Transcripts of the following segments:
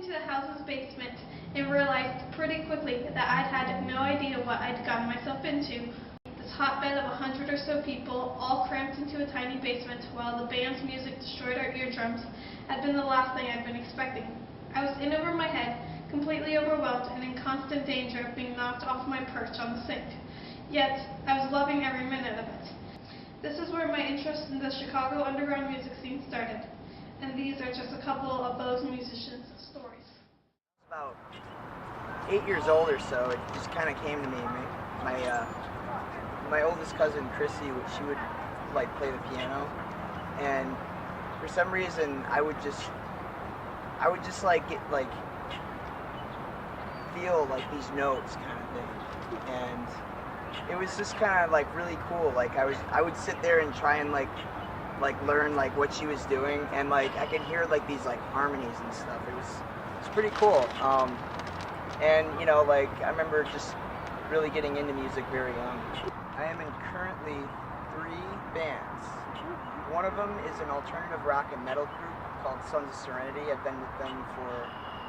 into the house's basement and realized pretty quickly that I'd had no idea what I'd gotten myself into. This hotbed of 100 or so people, all cramped into a tiny basement while the band's music destroyed our eardrums, had been the last thing I'd been expecting. I was in over my head, completely overwhelmed and in constant danger of being knocked off my perch on the sink. Yet, I was loving every minute of it. This is where my interest in the Chicago underground music scene started, and these are just a couple of those musicians' stories. About 8 years old or so, it just kind of came to me. My oldest cousin Chrissy, she would like play the piano, and for some reason I would just like feel like these notes kind of thing, and it was just kind of like really cool. Like I would sit there and try and like learn like what she was doing, and like I could hear like these like harmonies and stuff. It's pretty cool. And you know, like I remember just really getting into music very young. I am in currently 3 bands. One of them is an alternative rock and metal group called Sons of Serenity. I've been with them for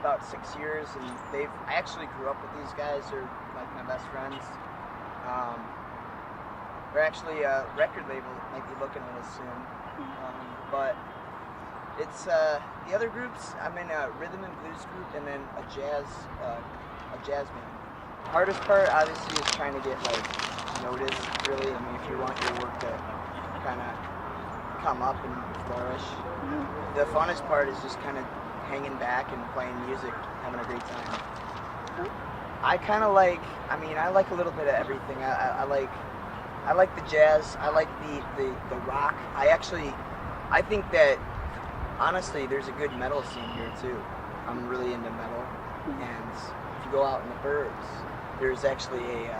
about 6 years, and I actually grew up with these guys. They're like my best friends. They're actually a record label that might be looking at us soon. But it's the other groups. I'm in a rhythm and blues group, and then a jazz band. The hardest part, obviously, is trying to get like noticed. Really, I mean, if you want your work to kind of come up and flourish. The funnest part is just kind of hanging back and playing music, having a great time. I kind of like, I mean, I like a little bit of everything. I like the jazz. I like the rock. I think that honestly, there's a good metal scene here too. I'm really into metal, and if you go out in the burbs, there's actually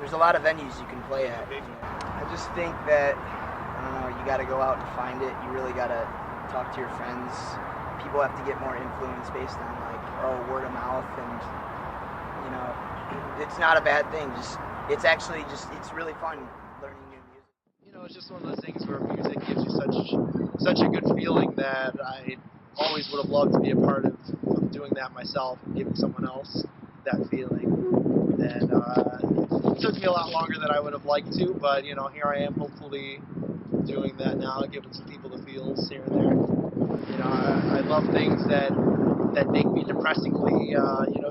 there's a lot of venues you can play at. I just think that, I don't know, you got to go out and find it. You really got to talk to your friends. People have to get more influence based on like word of mouth, and you know, it's not a bad thing. It's really fun learning new music. You know, it's just one of those things where music gives you such a good feeling that I always would have loved to be a part of doing that myself and giving someone else that feeling. And it took me a lot longer than I would have liked to, but you know, here I am, hopefully doing that now, giving some people the feels here and there. You know, I love things that make me depressingly,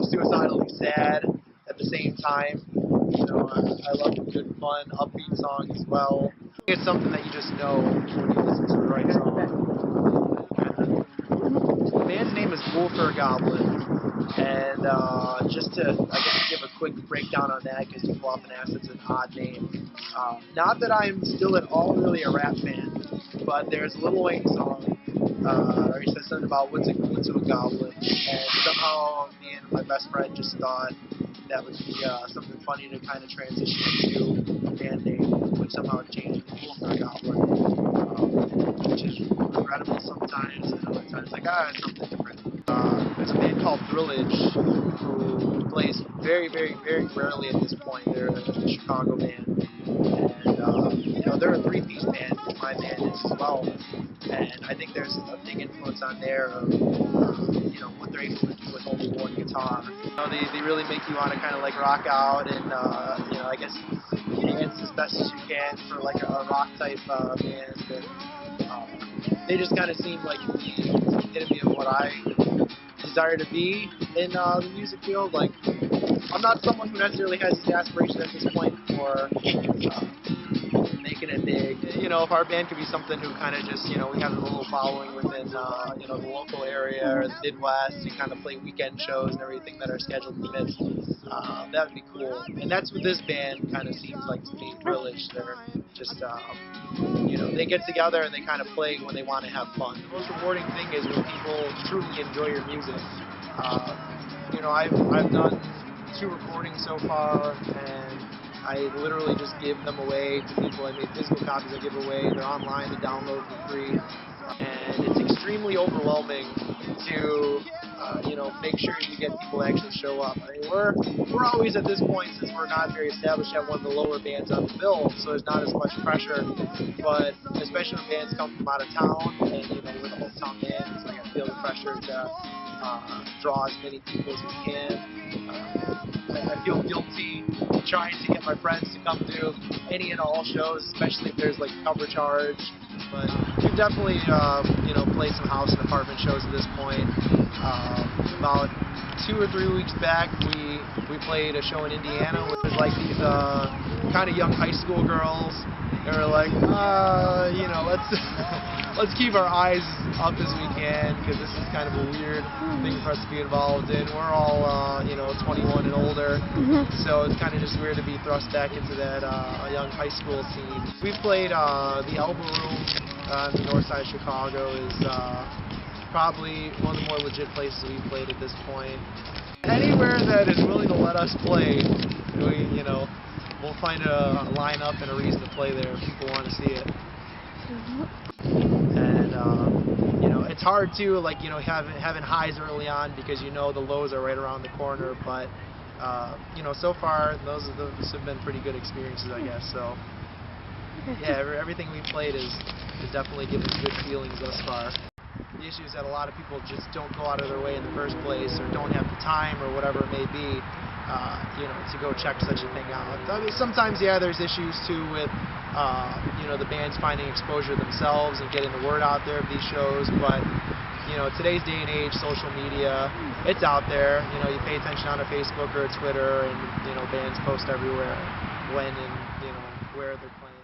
suicidally sad at the same time. You know, I love good, fun, upbeat songs as well. It's something that you just know when you listen to the right song. The band's name is Wolfer Goblin, and just to, I guess, give a quick breakdown on that, because people often ask it's an odd name. Not that I'm still at all really a rap fan, but there's a Lil Wayne song, where he says something about what's a goblin, and somehow me and my best friend just thought that would be something funny to kind of transition into a band name, which somehow changed to Wolfer Goblin, which is regrettable sometimes, and other times like, it's something different. There's a band called Thrillage who plays very, very, very rarely at this point. They're a Chicago band, and you know, they're a 3-piece band. My band is as well, and I think there's a big influence on there of you know, what they're able to do with only one guitar. You know, they really make you want to kind of like rock out and you know, I guess dance as best as you can for like a rock type band. And, they just kind of seem like the epitome of what I desire to be in the music field. Like, I'm not someone who necessarily has these aspirations at this point for making it big. You know, if our band could be something who kind of just, you know, we have a little following within, you know, the local area or the Midwest, and kind of play weekend shows and everything that our schedule permits, that would be cool. And that's what this band kind of seems like to me, Village. They're just, you know, they get together and they kind of play when they want to have fun. The most rewarding thing is when people truly enjoy your music. You know, I've done 2 recordings so far, and I literally just give them away to people. I made physical copies I give away. They're online to download for free. And it's extremely overwhelming to, you know, make sure you get people to actually show up. I mean, we're always at this point, since we're not very established, at one of the lower bands on the bill, so there's not as much pressure. But especially when bands come from out of town, and you know, we're the hometown band, it's like feel the pressure to draw as many people as we can. I feel guilty trying to get my friends to come to any and all shows, especially if there's like cover charge. But we've definitely, played some house and apartment shows at this point. About 2 or 3 weeks back, we played a show in Indiana, which was like these kind of young high school girls. They were like, let's keep our eyes up as we can, because this is kind of a weird thing for us to be involved in. We're all 21 and older, so it's kind of just weird to be thrust back into that young high school scene. We played the Elbow Room on the north side of Chicago. Is probably one of the more legit places we've played at this point. Anywhere that is willing to let us play, we'll find a lineup and a reason to play there if people want to see it. And it's hard too, having highs early on, because the lows are right around the corner. But so far those have been pretty good experiences, I guess. So yeah, everything we've played is definitely given good feelings thus far. The issue is that a lot of people just don't go out of their way in the first place, or don't have the time, or whatever it may be, to go check such a thing out. I mean, sometimes, yeah, there's issues too with, the bands finding exposure themselves and getting the word out there of these shows. But, today's day and age, social media, it's out there. You pay attention on a Facebook or a Twitter, and, bands post everywhere when and, where they're playing.